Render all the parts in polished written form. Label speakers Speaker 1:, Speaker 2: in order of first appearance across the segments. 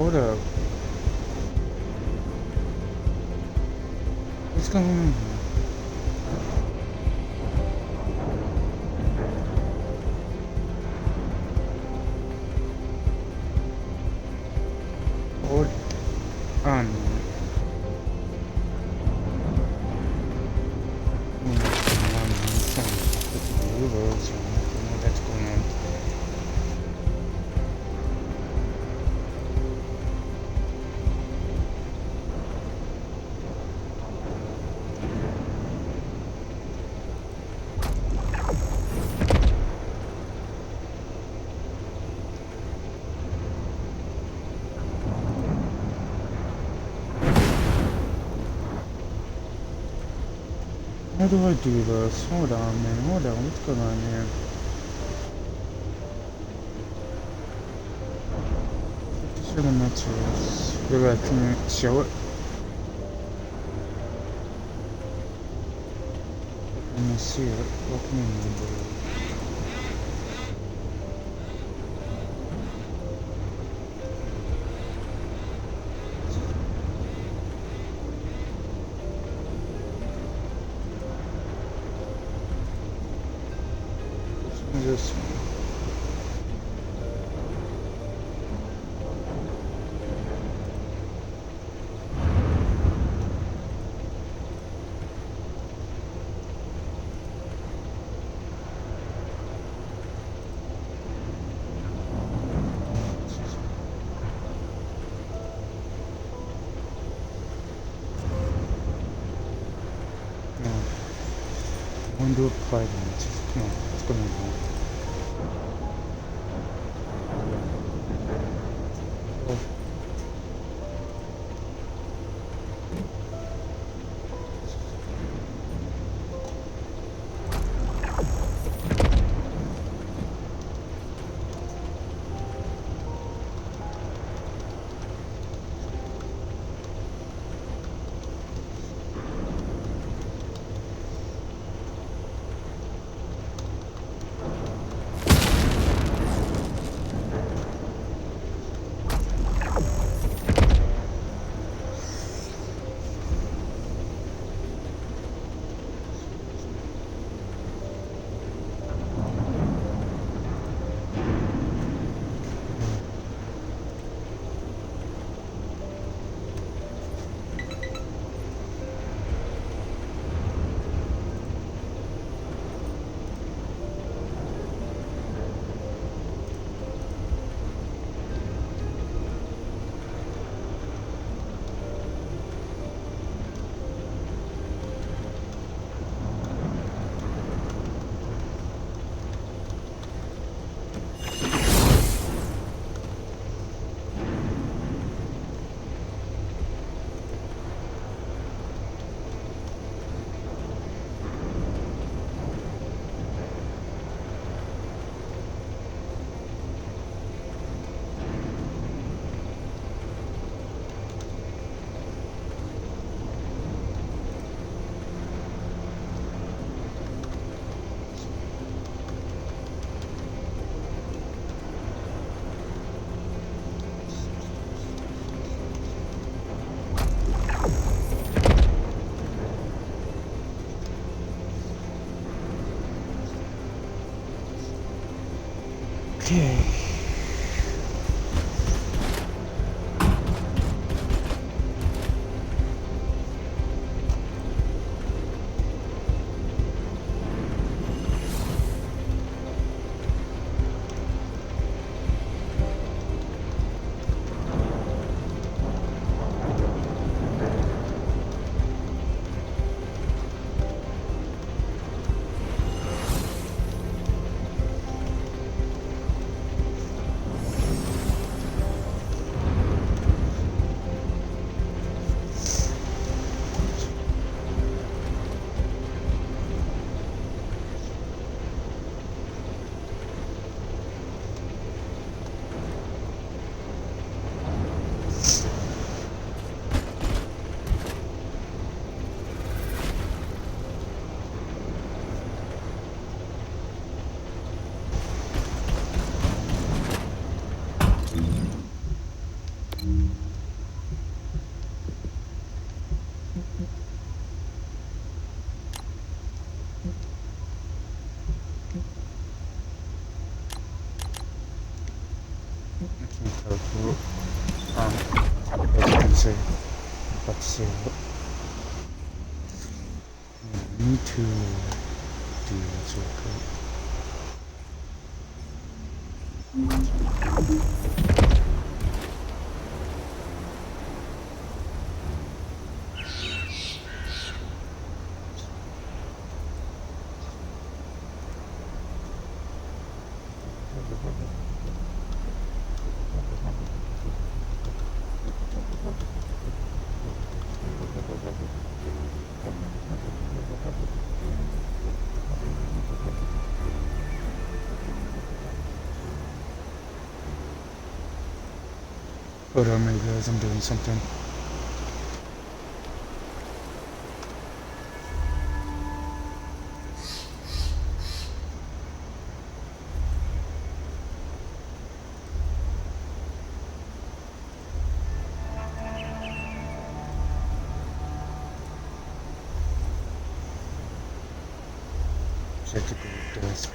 Speaker 1: Hold up. What's going on here? Hold on. That's going on. How do I do this? Hold on, man. Hold on. What's going on here? 57 meters. Can you show it? Let me see it. What can you do? This one. No. I want to do apply that. Come on. What's going on here? Okay. careful. As you can see, but still, I need to do this real quick. Hold on, maybe guys, I'm doing something. Check the desk.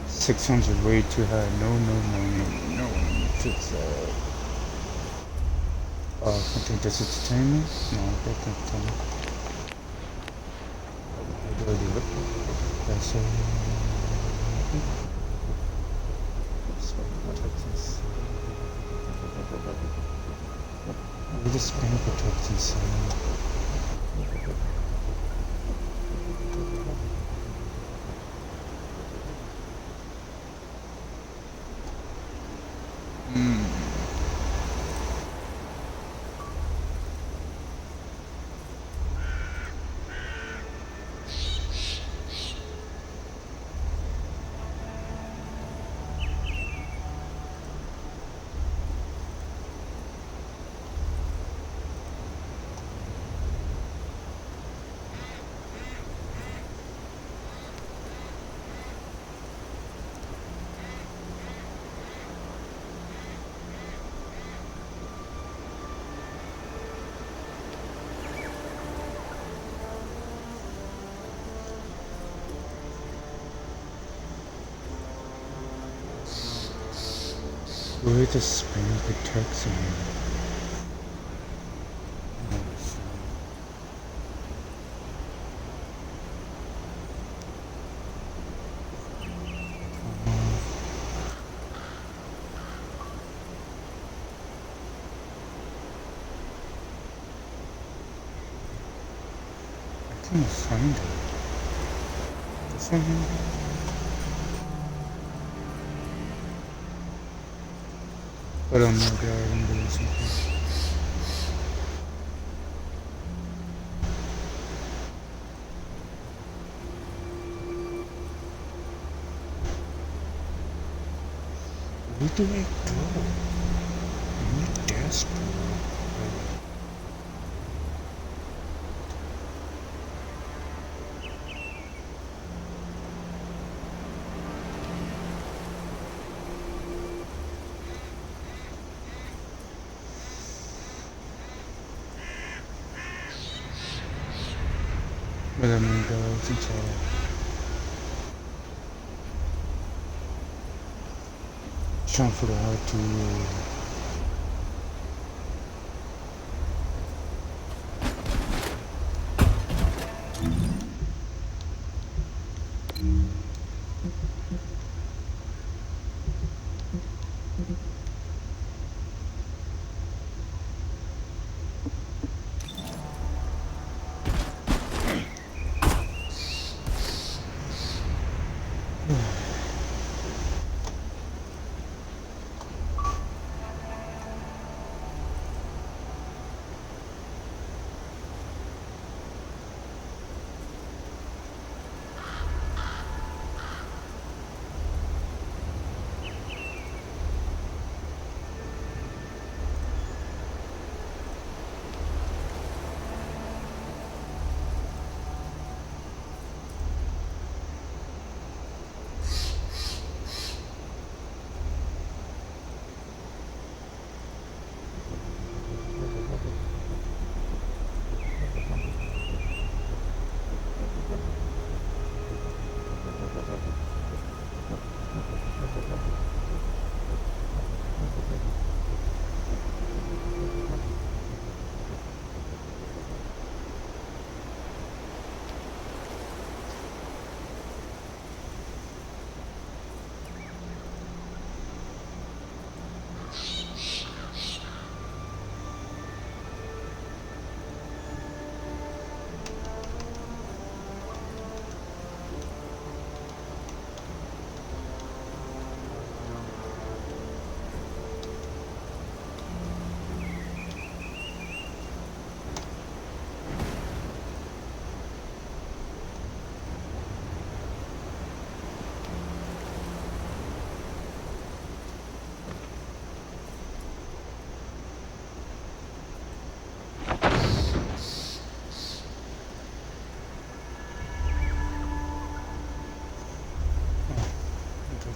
Speaker 1: 600 way too high. No. It's content entertainment. No, that's entertainment. How do I do it? That's we just spam protectants. Where the spam protection? I can't find it. This one? But I'm not going to do something. Where do I go? I'm desperate. But I'm gonna go until trying to figure out how to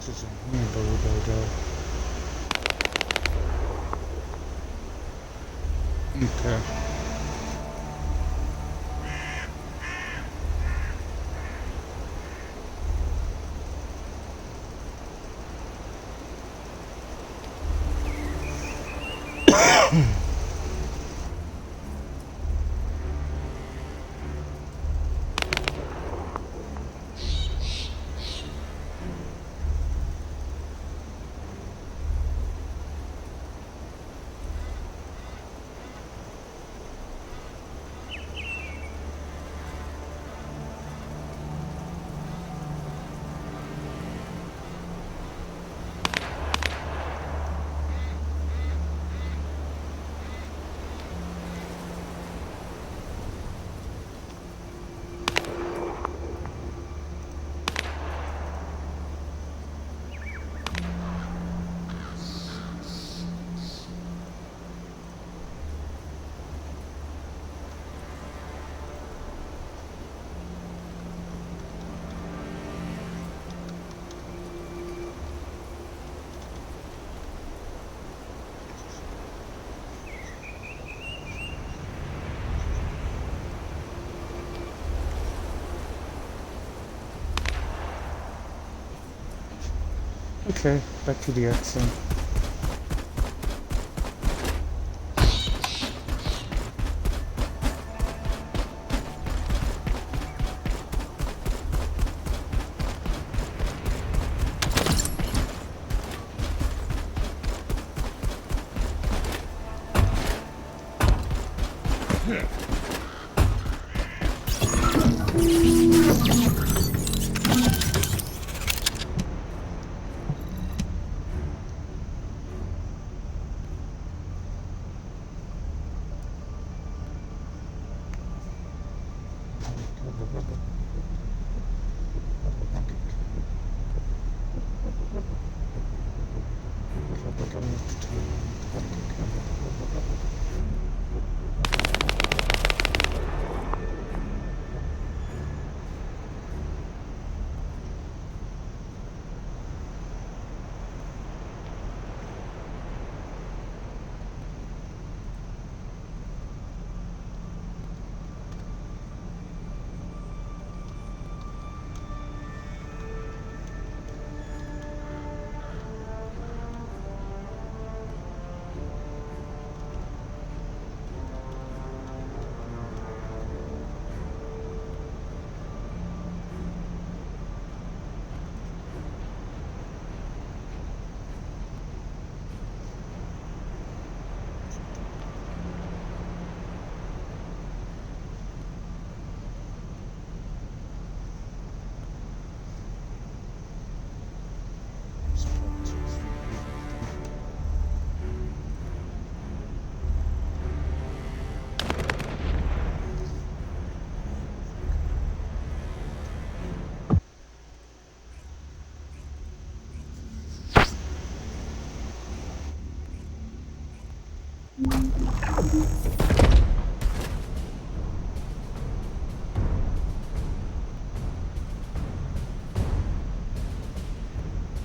Speaker 1: 自己面部度嘅。Okay. Okay, back to the accent.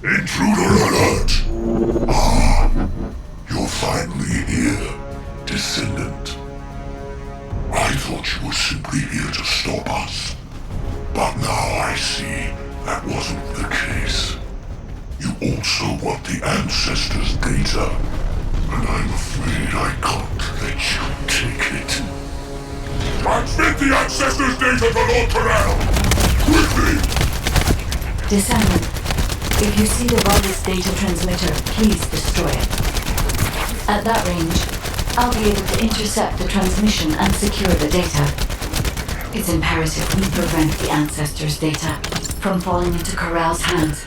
Speaker 2: Intruder alert! You're finally here, Descendant. I thought you were simply here to stop us. But now I see that wasn't the case. You also want the Ancestors' data, and I'm afraid I can't let you take it. Transmit the Ancestors' data to Lord Terrell! Quickly!
Speaker 3: Descendant, if you see the wireless data transmitter, please destroy it. At that range, I'll be able to intercept the transmission and secure the data. It's imperative we prevent the Ancestors' data from falling into Corral's hands.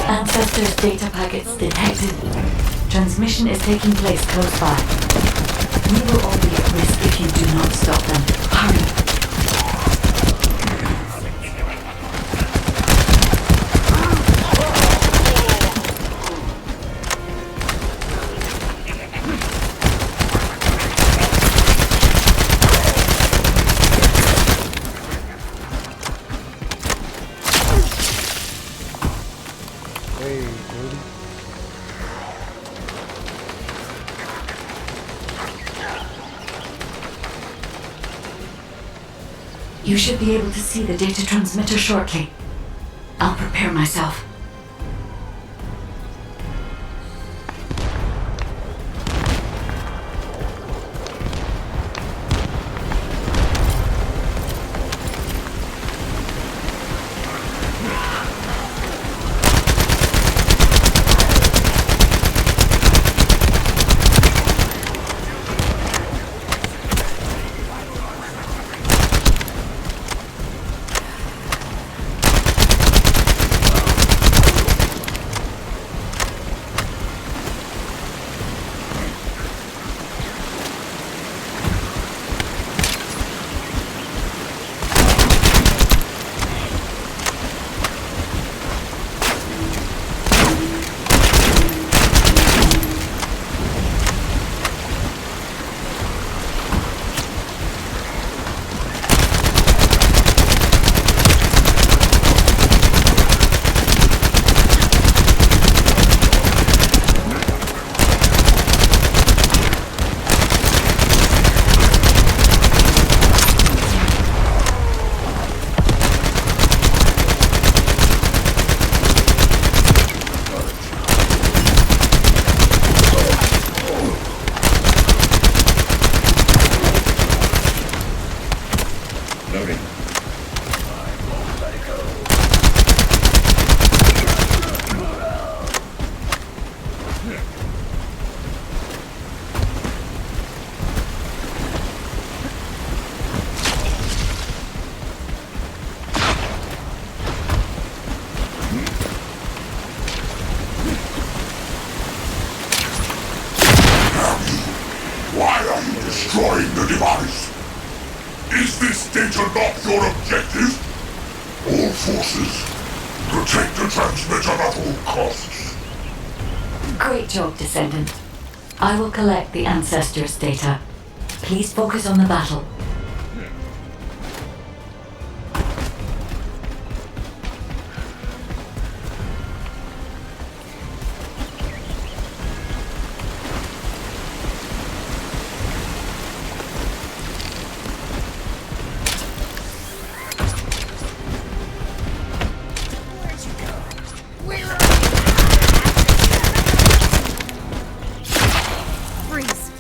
Speaker 3: Ancestors data packets detected. Transmission is taking place close by. We will all be at risk if you do not stop them. Hurry.
Speaker 1: Hey, Brody.
Speaker 3: You should be able to see the data transmitter shortly. I'll prepare myself.
Speaker 2: Destroying the device. Is this data not your objective? All forces, protect the transmitter at all costs.
Speaker 3: Great job, Descendant. I will collect the Ancestors' data. Please focus on the battle.
Speaker 4: Freeze!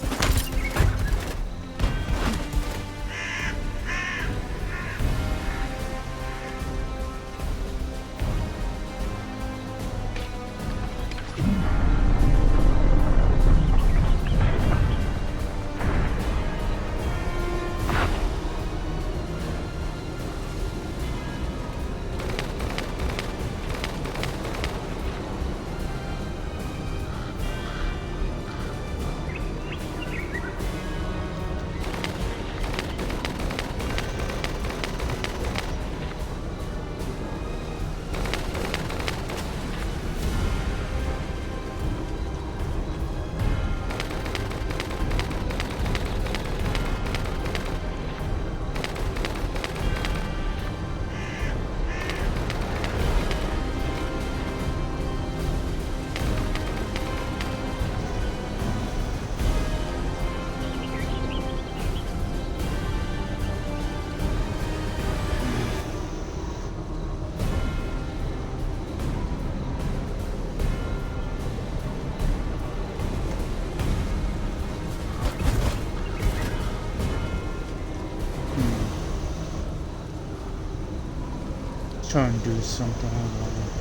Speaker 1: Try and do something about it.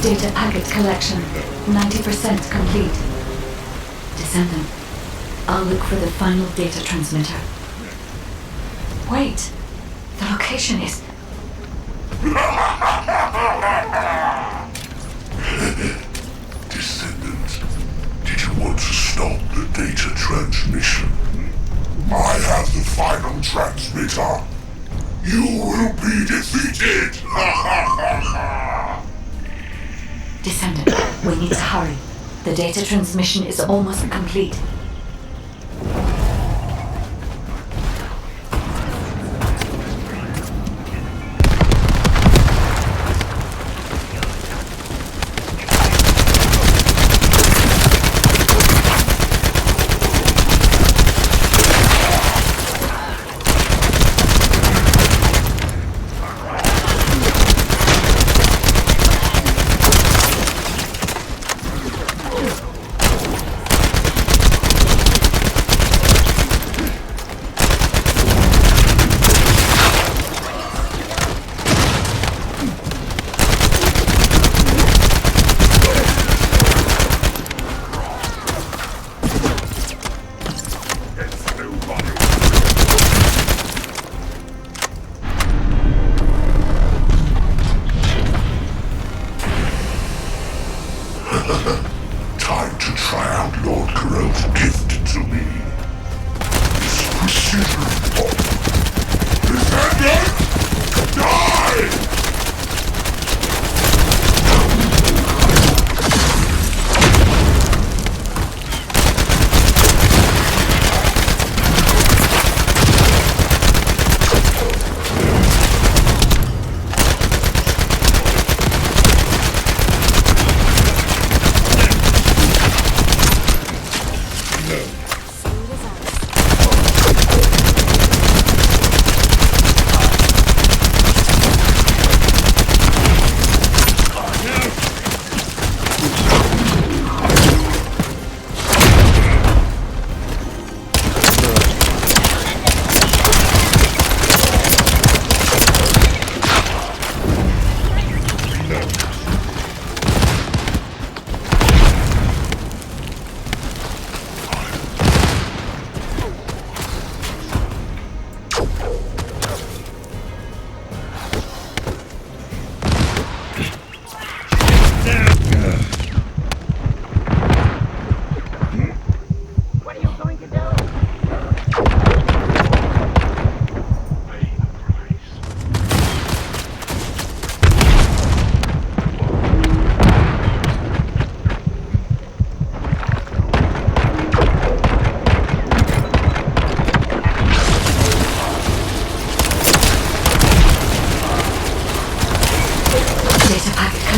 Speaker 3: Data packet collection, 90% complete. Descendant, I'll look for the final data transmitter. Wait, the location is...
Speaker 2: Descendant, did you want to stop the data transmission? I have the final transmitter. You will be defeated!
Speaker 3: Descendant, we need to hurry. The data transmission is almost complete.
Speaker 2: Time to try out Lord Corell's gift to me. His precision bomb. Descendant! Die!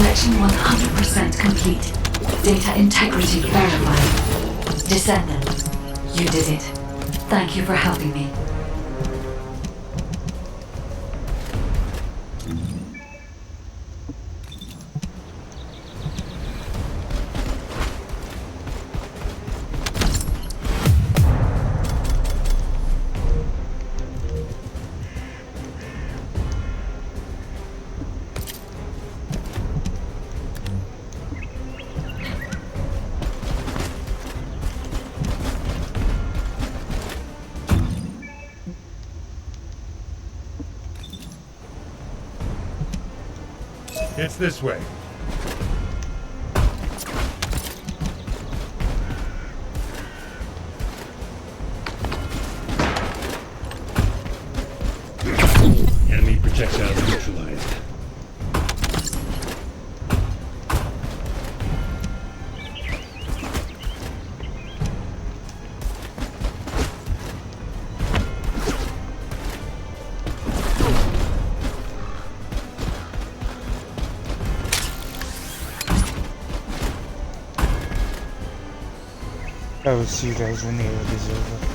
Speaker 3: Collection 100% complete. Data integrity verified. Descendant, you did it. Thank you for helping me.
Speaker 4: It's this way. Enemy projectiles neutralized.
Speaker 1: I will see you guys when the air is over.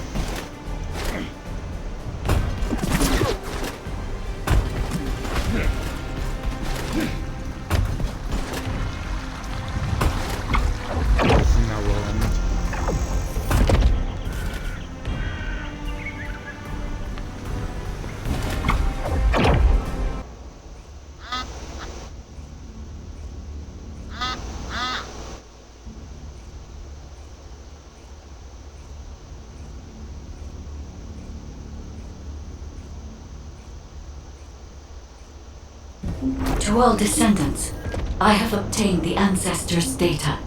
Speaker 3: To all descendants, I have obtained the ancestors' data.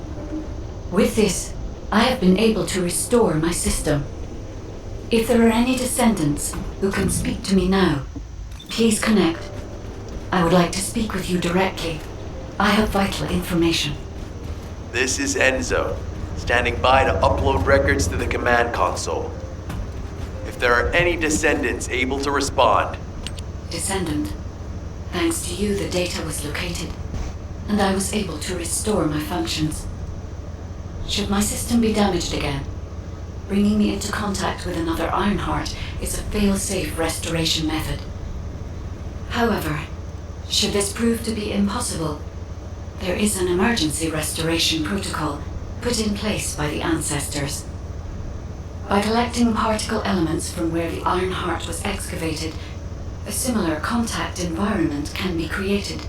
Speaker 3: With this, I have been able to restore my system. If there are any descendants who can speak to me now, please connect. I would like to speak with you directly. I have vital information.
Speaker 5: This is Enzo, standing by to upload records to the command console. If there are any descendants able to respond...
Speaker 3: Descendant, thanks to you the data was located, and I was able to restore my functions. Should my system be damaged again, bringing me into contact with another Ironheart is a fail-safe restoration method. However, should this prove to be impossible, there is an emergency restoration protocol put in place by the ancestors. By collecting particle elements from where the Ironheart was excavated, a similar contact environment can be created.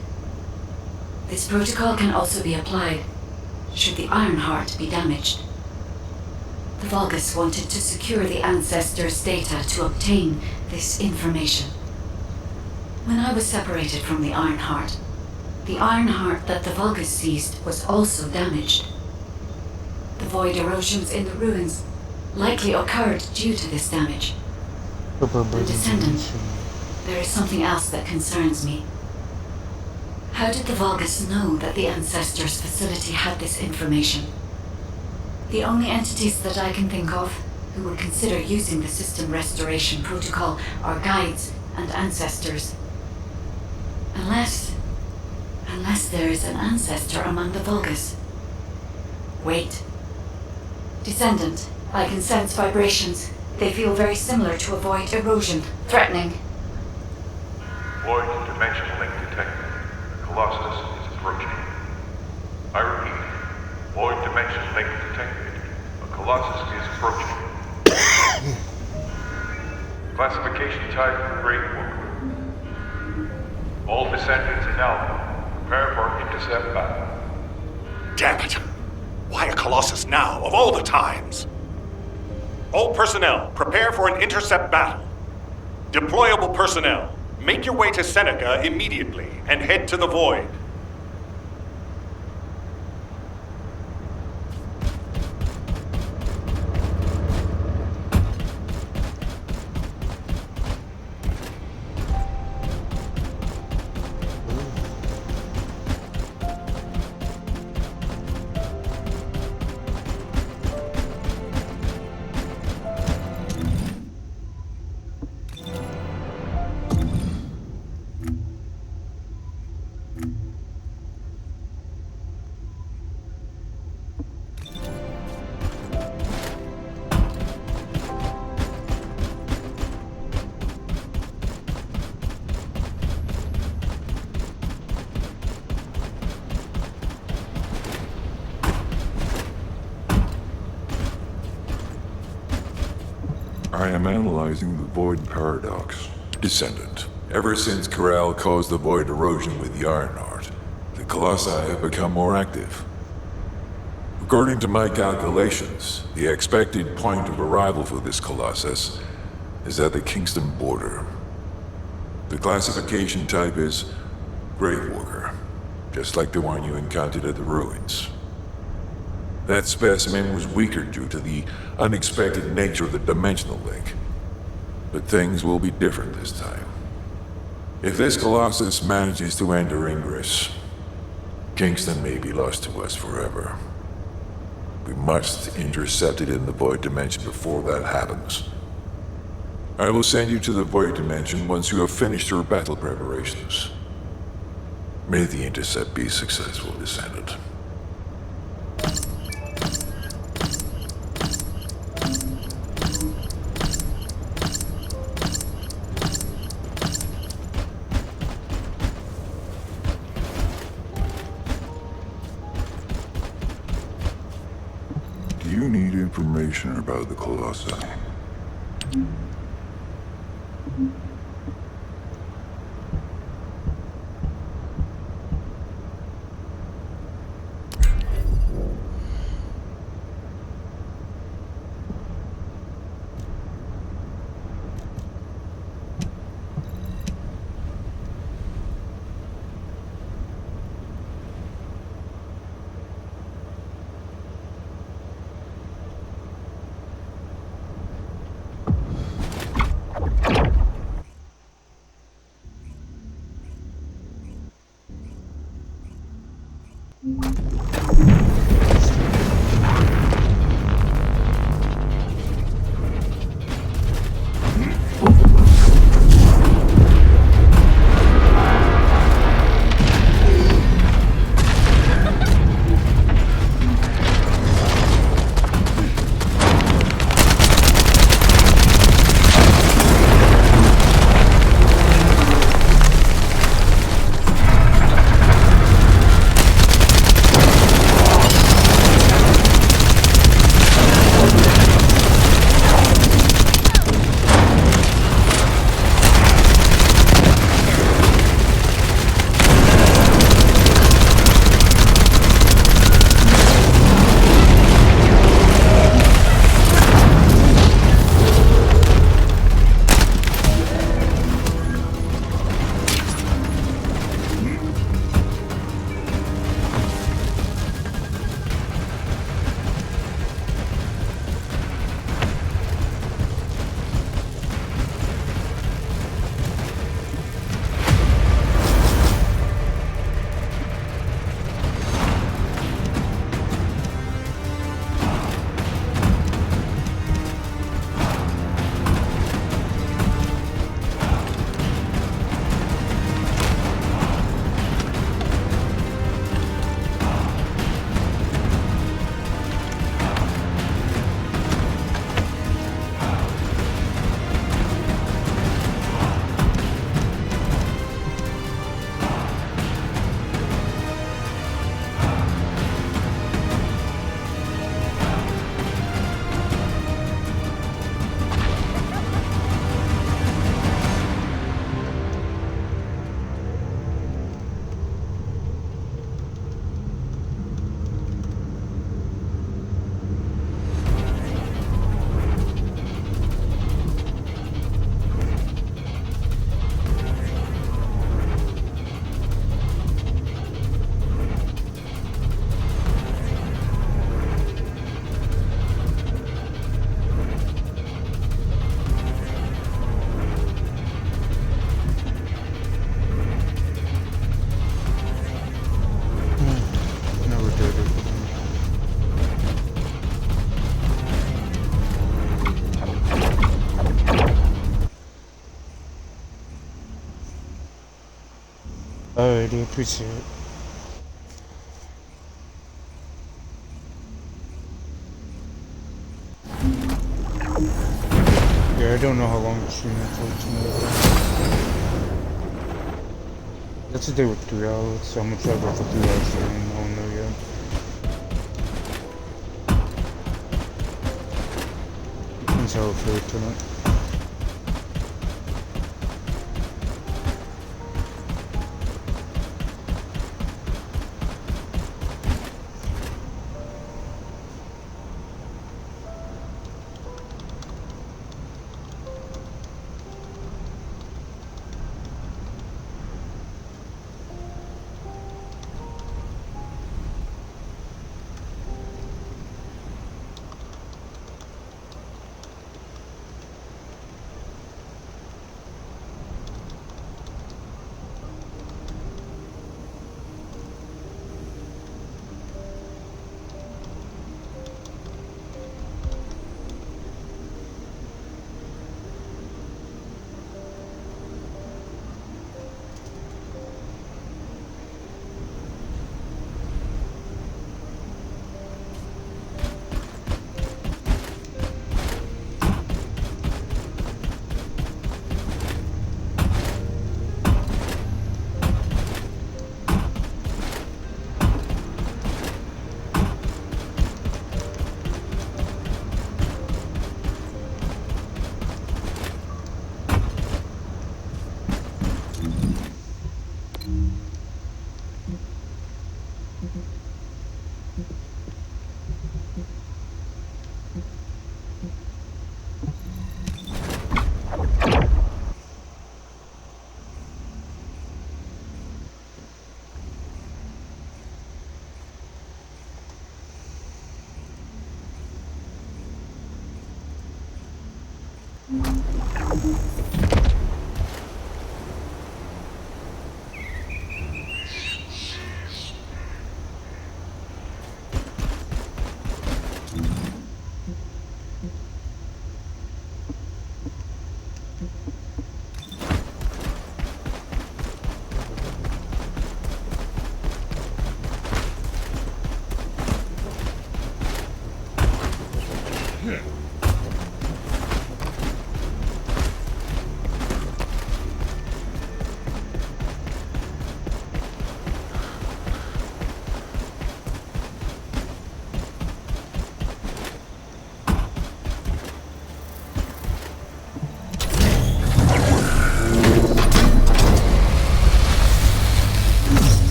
Speaker 3: This protocol can also be applied should the Ironheart be damaged. The Vulgus wanted to secure the ancestors' data to obtain this information. When I was separated from the Ironheart that the Vulgus seized was also damaged. The void erosions in the ruins likely occurred due to this damage. The Descendant, there is something else that concerns me. How did the Vulgus know that the Ancestors' facility had this information? The only entities that I can think of who would consider using the system restoration protocol are guides and ancestors. Unless there is an ancestor among the Vulgus. Wait. Descendant, I can sense vibrations. They feel very similar to a void erosion, threatening.
Speaker 6: Void dimension link detected. The Colossus is approaching. I repeat, void dimension link detected. A Colossus is approaching. Classification type Great Worker. All descendants in Alpha, prepare for intercept battle.
Speaker 7: Damn it! Why a Colossus now, of all the times? All personnel, prepare for an intercept battle. Deployable personnel, make your way to Seneca immediately and head to the Void.
Speaker 6: I am analyzing the Void Paradox. Descendant. Ever since Corral caused the Void erosion with the Ironheart, the Colossi have become more active. According to my calculations, the expected point of arrival for this Colossus is at the Kingston border. The classification type is Grave Walker, just like the one you encountered at the ruins. That specimen was weaker due to the unexpected nature of the dimensional link. But things will be different this time. If this Colossus manages to enter Ingress, Kingston may be lost to us forever. We must intercept it in the Void Dimension before that happens. I will send you to the Void Dimension once you have finished your battle preparations. May the intercept be successful, Descendant. Do you need information about the Colossi?
Speaker 1: I really appreciate it. Yeah, I don't know how long the stream is for tonight. Let's stay with 3 hours, so I'm gonna try to go for 3 hours stream, I don't know yet. Depends how I feel tonight.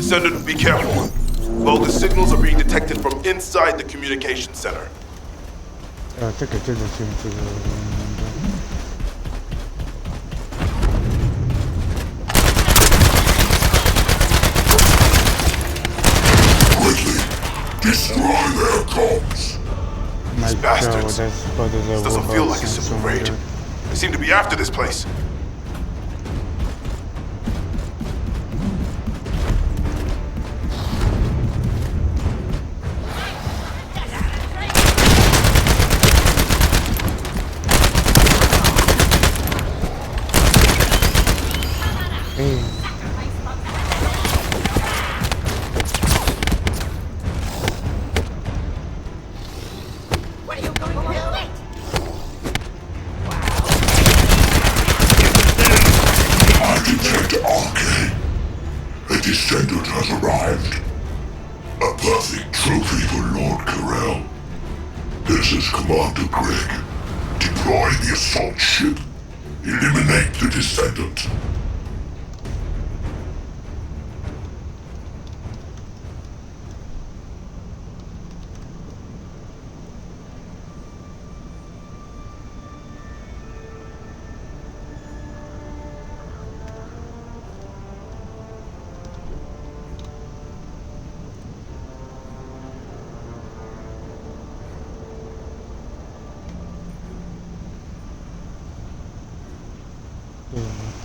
Speaker 2: Descendant, be careful. Bogus signals are being detected from inside the communication center.
Speaker 1: 这个行，这个。
Speaker 2: Quickly, destroy their comms. These bastards. This doesn't feel like a simple raid. They seem to be after this place. Descendant has arrived. A perfect trophy for Lord Carell. This is Commander Greg. Deploy the assault ship. Eliminate the Descendant.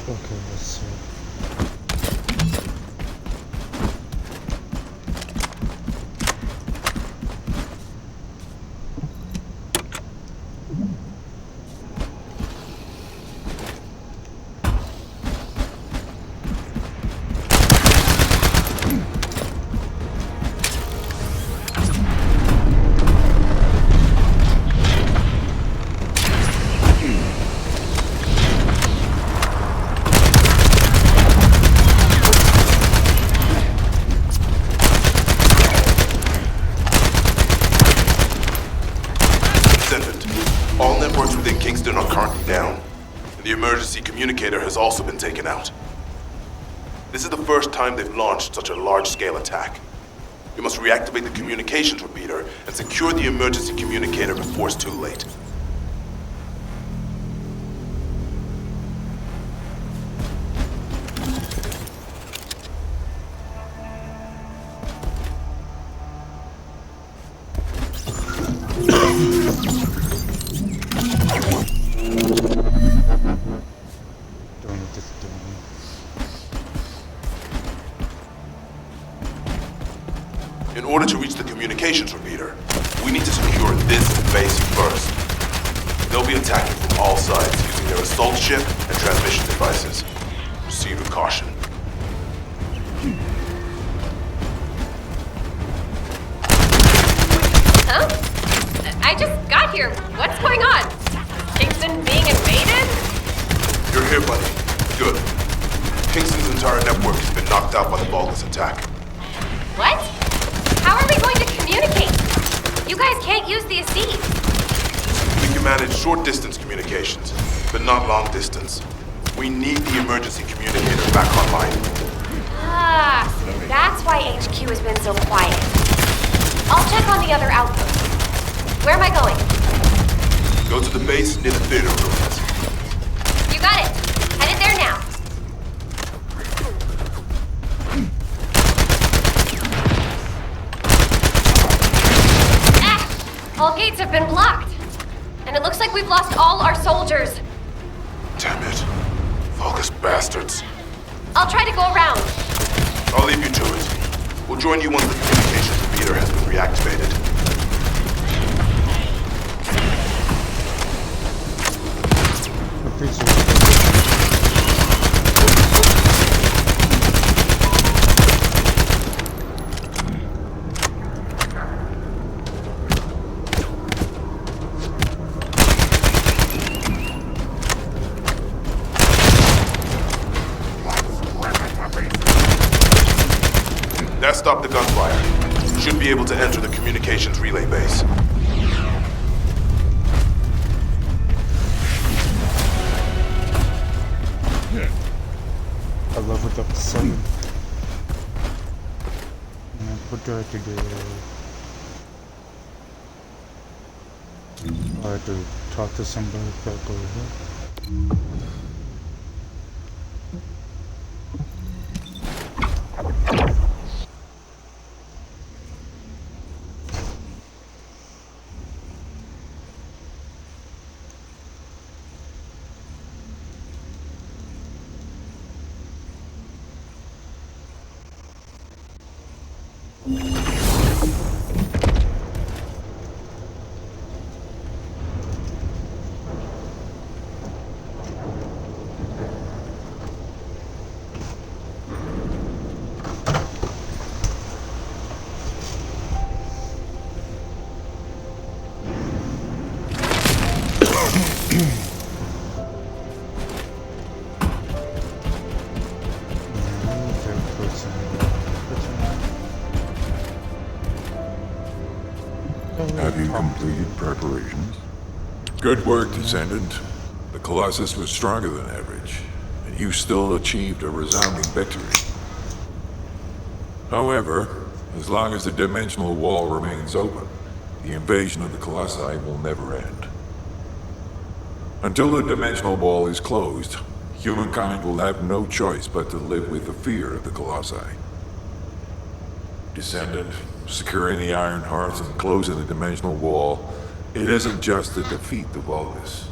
Speaker 1: Okay, let's see.
Speaker 2: All networks within Kingston are currently down. The emergency communicator has also been taken out. This is the first time they've launched such a large-scale attack. You must reactivate the communications repeater and secure the emergency communicator before it's too late. In order to reach the communications repeater, we need to secure this base first. They'll be attacking from all sides using their assault ship and transmission devices. Proceed with caution.
Speaker 8: Huh? I just got here. What's going on? Kingston being invaded?
Speaker 2: You're here, buddy. Good. Kingston's entire network has been knocked out by the Vulgus attack.
Speaker 8: What? How are we going to communicate? You guys can't use the AC.
Speaker 2: We can manage short-distance communications, but not long-distance. We need the emergency communicator back online.
Speaker 8: Ah, so that's why HQ has been so quiet. I'll check on the other outposts. Where am I going?
Speaker 2: Go to the base near the theater rooms.
Speaker 8: You got it. Headed there now. All gates have been blocked. And it looks like we've lost all our soldiers.
Speaker 2: Damn it. Focus bastards.
Speaker 8: I'll try to go around.
Speaker 2: I'll leave you to it. We'll join you once the communications repeater has been reactivated. That stopped the gunfire. Should be able to enter the communications relay base.
Speaker 1: I love it up to 7. And put her to the... I have to talk to somebody back over here.
Speaker 6: Have you completed preparations? Good work, Descendant. The Colossus was stronger than average, and you still achieved a resounding victory. However, as long as the dimensional wall remains open, the invasion of the Colossi will never end. Until the dimensional wall is closed, humankind will have no choice but to live with the fear of the Colossi. Descendant, securing the Iron Hearts and closing the dimensional wall, it isn't just to defeat the Vulgus.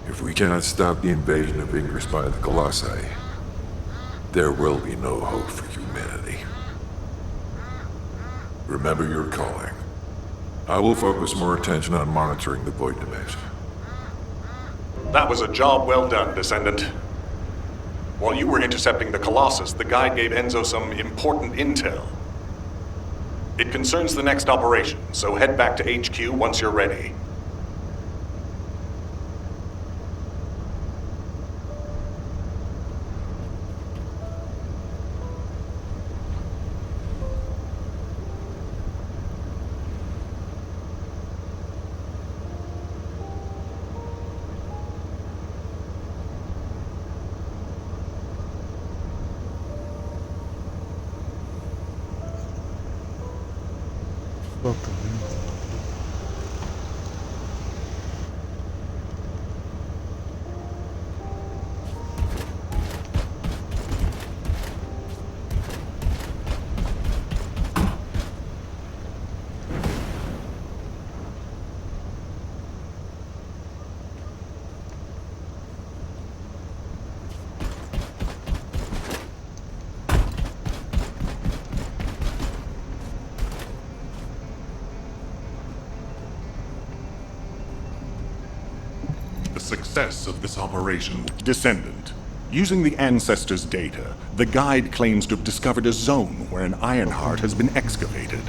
Speaker 6: If we cannot stop the invasion of Ingress by the Colossi, there will be no hope for humanity. Remember your calling. I will focus more attention on monitoring the Void Dimension.
Speaker 7: That was a job well done, Descendant. While you were intercepting the Colossus, the guide gave Enzo some important intel. It concerns the next operation, so head back to HQ once you're ready.
Speaker 1: Okay.
Speaker 7: The success of this operation, Descendant. Using the Ancestors' data, the guide claims to have discovered a zone where an Ironheart has been excavated.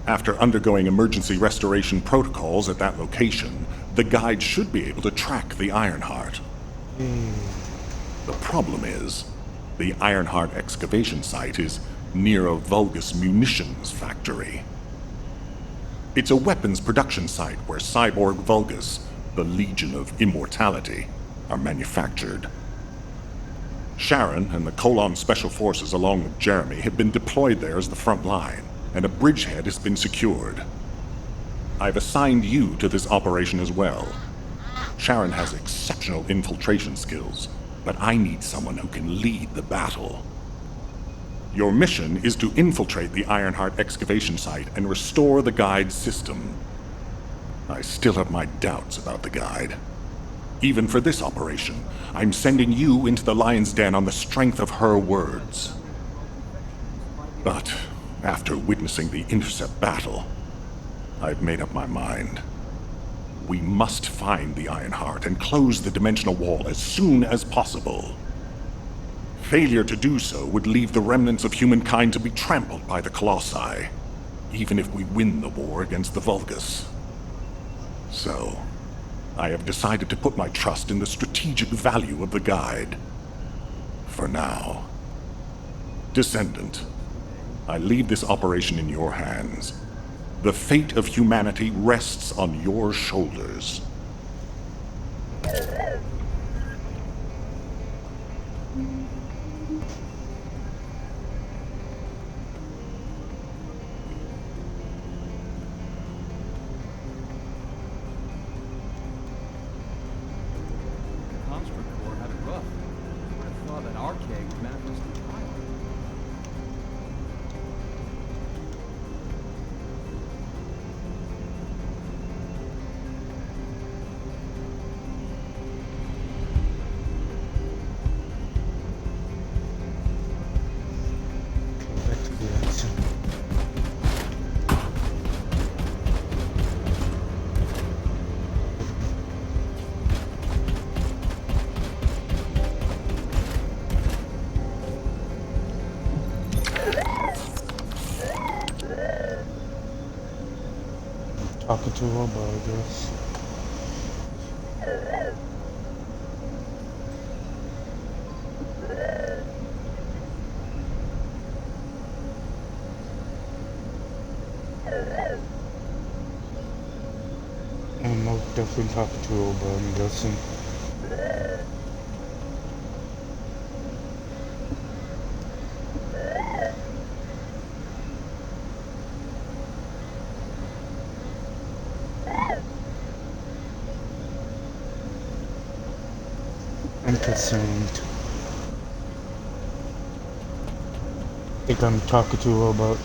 Speaker 7: After undergoing emergency restoration protocols at that location, the guide should be able to track the Ironheart. The problem is, the Ironheart excavation site is near a Vulgus munitions factory. It's a weapons production site where cyborg Vulgus, the Legion of Immortality, are manufactured. Sharon and the Colon Special Forces along with Jeremy have been deployed there as the front line, and a bridgehead has been secured. I've assigned you to this operation as well. Sharon has exceptional infiltration skills, but I need someone who can lead the battle. Your mission is to infiltrate the Ironheart excavation site and restore the guide system. I still have my doubts about the guide. Even for this operation, I'm sending you into the lion's den on the strength of her words. But after witnessing the intercept battle, I've made up my mind. We must find the Ironheart and close the dimensional wall as soon as possible. Failure to do so would leave the remnants of humankind to be trampled by the Colossi, even if we win the war against the Vulgus. So, I have decided to put my trust in the strategic value of the guide. For now. Descendant, I leave this operation in your hands. The fate of humanity rests on your shoulders.
Speaker 9: Construct Corps had it rough. I would have thought that our keg would manifest in fire.
Speaker 1: Back to the action. Talking to a robot, I guess. I'm most definitely talking to a robot, I'm guessing. I'm concerned. I think I'm talking to a robot.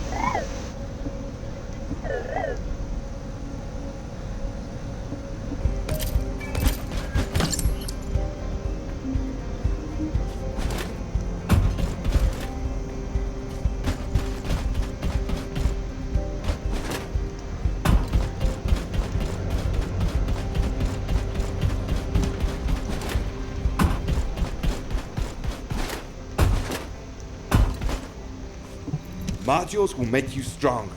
Speaker 10: Modules will make you stronger.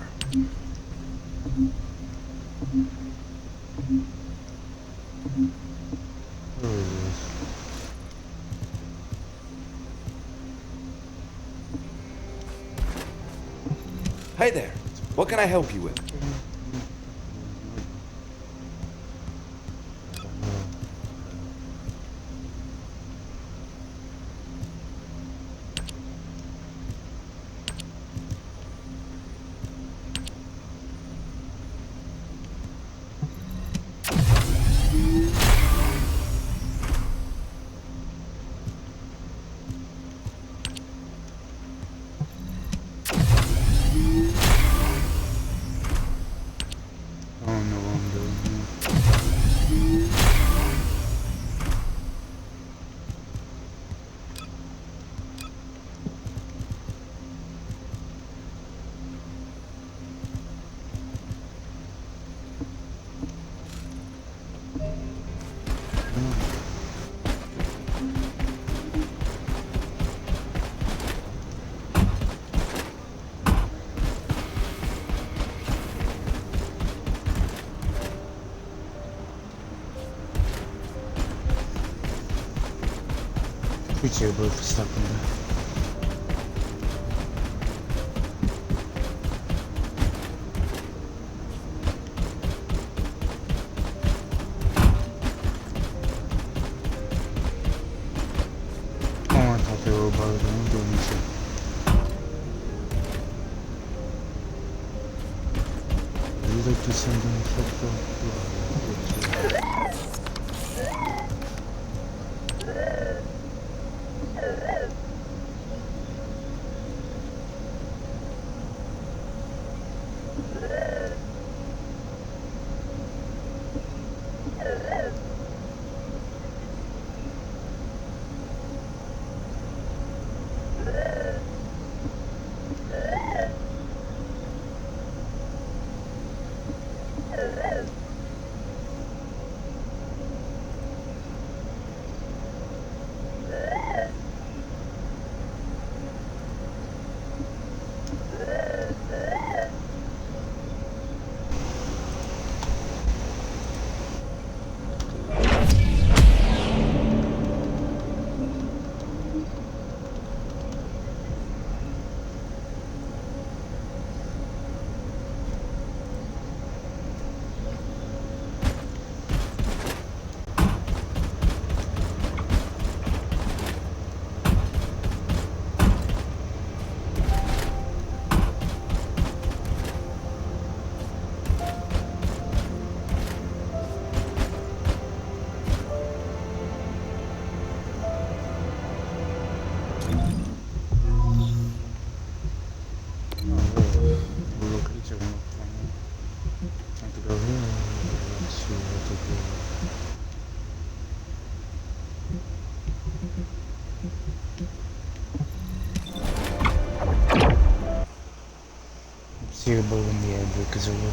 Speaker 1: There it is.
Speaker 10: Hey there. What can I help you with?
Speaker 1: I don't know what I'm doing here. Appreciate both for stopping by. I want to talk to a 温度にする。The-Descendant factor. Seeable when the air brake is over.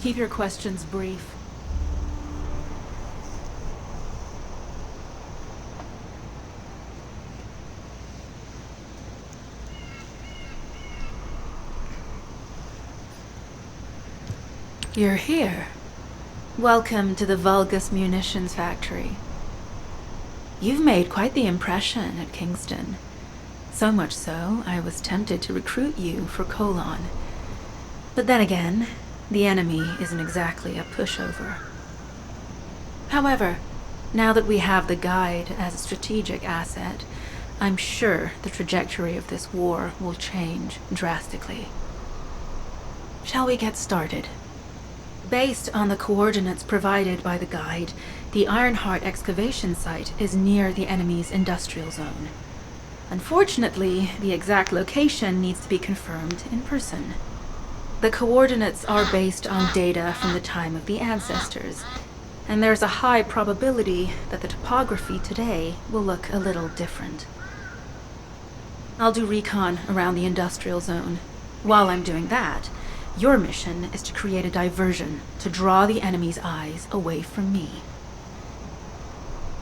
Speaker 11: Keep your questions brief. You're here. Welcome to the Vulgus Munitions Factory. You've made quite the impression at Kingston. So much so, I was tempted to recruit you for Colon. But then again, the enemy isn't exactly a pushover. However, now that we have the guide as a strategic asset, I'm sure the trajectory of this war will change drastically. Shall we get started? Based on the coordinates provided by the guide, the Ironheart excavation site is near the enemy's industrial zone. Unfortunately, the exact location needs to be confirmed in person. The coordinates are based on data from the time of the ancestors, and there's a high probability that the topography today will look a little different. I'll do recon around the industrial zone. While I'm doing that, your mission is to create a diversion to draw the enemy's eyes away from me.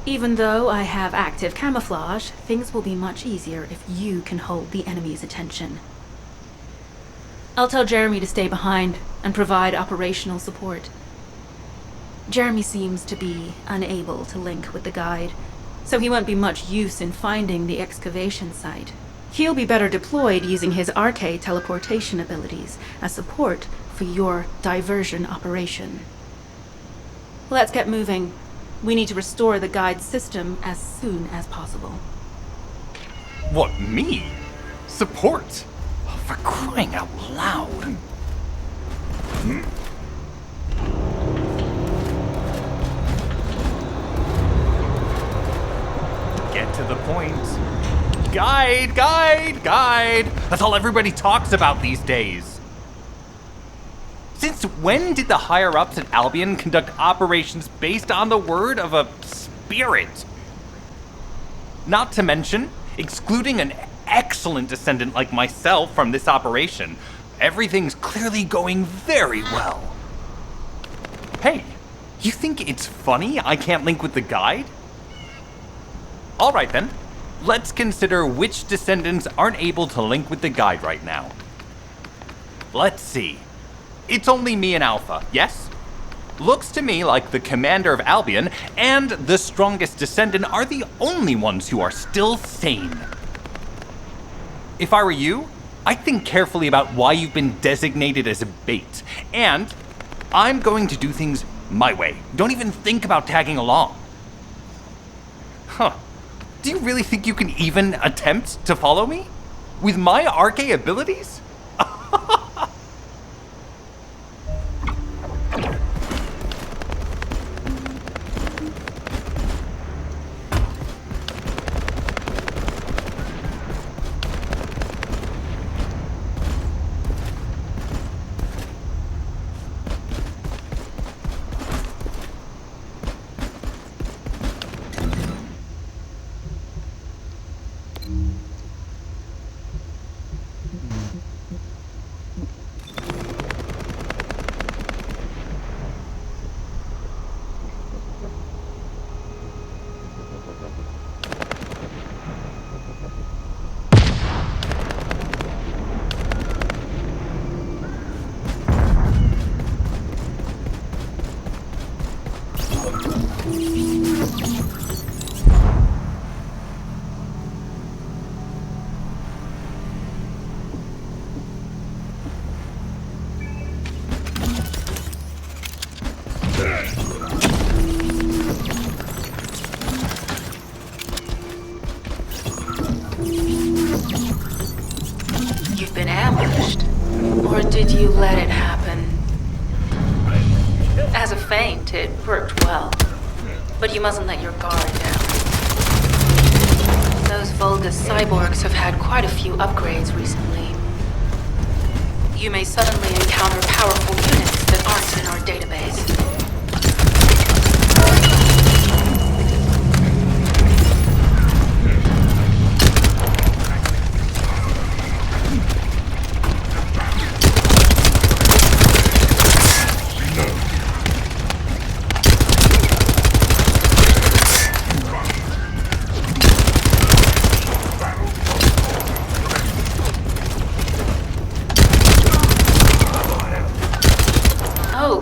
Speaker 11: Even though I have active camouflage, things will be much easier if you can hold the enemy's attention. I'll tell Jeremy to stay behind and provide operational support. Jeremy seems to be unable to link with the guide, so he won't be much use in finding the excavation site. He'll be better deployed using his arcade teleportation abilities as support for your diversion operation. Let's get moving. We need to restore the guide system as soon as possible.
Speaker 12: What, me? Support? For crying out loud. Get to the point. Guide! That's all everybody talks about these days. Since when did the higher-ups at Albion conduct operations based on the word of a spirit? Not to mention, excluding an excellent descendant like myself from this operation, everything's clearly going very well. Hey, you think it's funny I can't link with the guide? Alright then. Let's consider which descendants aren't able to link with the guide right now. Let's see. It's only me and Alpha, yes? Looks to me like the commander of Albion and the strongest descendant are the only ones who are still sane. If I were you, I'd think carefully about why you've been designated as a bait, and I'm going to do things my way. Don't even think about tagging along. Huh. Do you really think you can even attempt to follow me? With my arcane abilities?
Speaker 11: You've been ambushed. Or did you let it happen? As a feint, it worked well. But you mustn't let your guard down. Those Vulgus cyborgs have had quite a few upgrades recently. You may suddenly encounter powerful units that aren't in our database.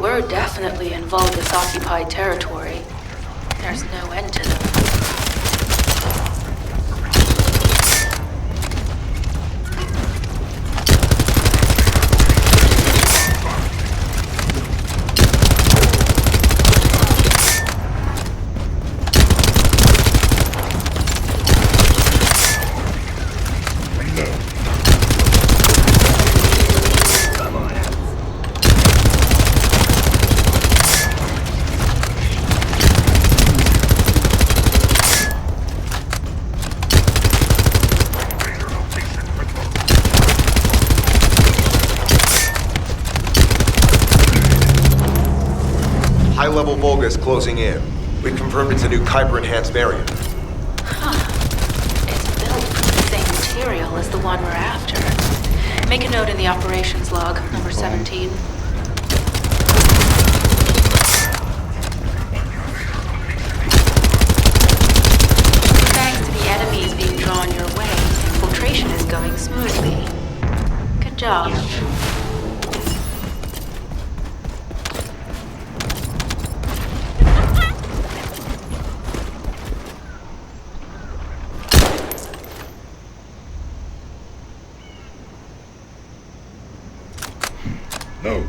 Speaker 11: We're definitely in Vulgus-occupied territory. There's no end to them.
Speaker 13: High-level Vulgus closing in. We've confirmed it's a new Kuiper-enhanced variant.
Speaker 11: It's built from the same material as the one we're after. Make a note in the operations log, number 17. Thanks to the enemies being drawn your way, infiltration is going smoothly. Good job.
Speaker 2: No.